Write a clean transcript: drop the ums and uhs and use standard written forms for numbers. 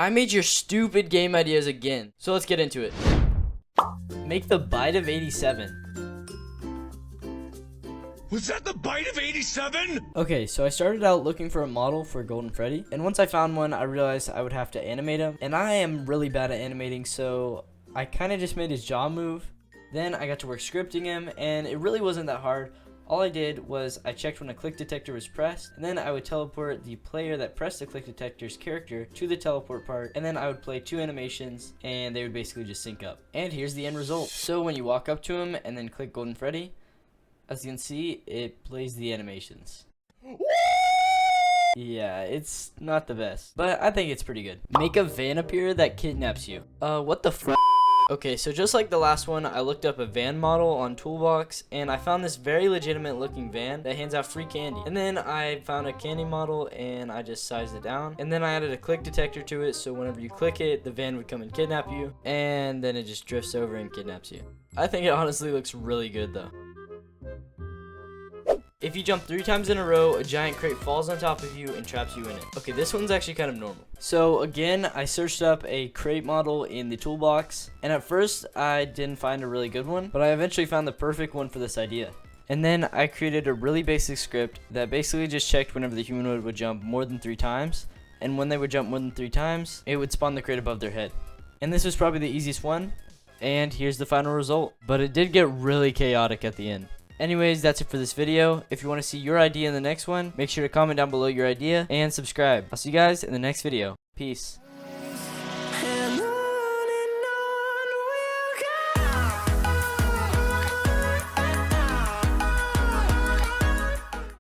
I made your stupid game ideas again. So let's get into it. Make the bite of 87. Was that the bite of 87? Okay, so I started out looking for a model for Golden Freddy, and once I found one, I realized I would have to animate him, and I am really bad at animating, so I kind of just made his jaw move. Then I got to work scripting him, and it really wasn't that hard. All I did was I checked when a click detector was pressed, and then I would teleport the player that pressed the click detector's character to the teleport part, and then I would play 2 animations, and they would basically just sync up. And here's the end result. So when you walk up to him and then click Golden Freddy, as you can see, it plays the animations. Yeah, it's not the best, but I think it's pretty good. Make a van appear that kidnaps you. What the f***? Okay, so just like the last one, I looked up a van model on Toolbox, and I found this very legitimate looking van that hands out free candy. And then I found a candy model, and I just sized it down. And then I added a click detector to it, so whenever you click it, the van would come and kidnap you. And then it just drifts over and kidnaps you. I think it honestly looks really good though. If you jump 3 times in a row, a giant crate falls on top of you and traps you in it. Okay, this one's actually kind of normal. So again, I searched up a crate model in the toolbox, and at first I didn't find a really good one, but I eventually found the perfect one for this idea. And then I created a really basic script that basically just checked whenever the humanoid would jump more than 3 times, and when they would jump more than 3 times, it would spawn the crate above their head. And this was probably the easiest one, and here's the final result. But it did get really chaotic at the end. Anyways, that's it for this video. If you want to see your idea in the next one, make sure to comment down below your idea and subscribe. I'll see you guys in the next video. Peace.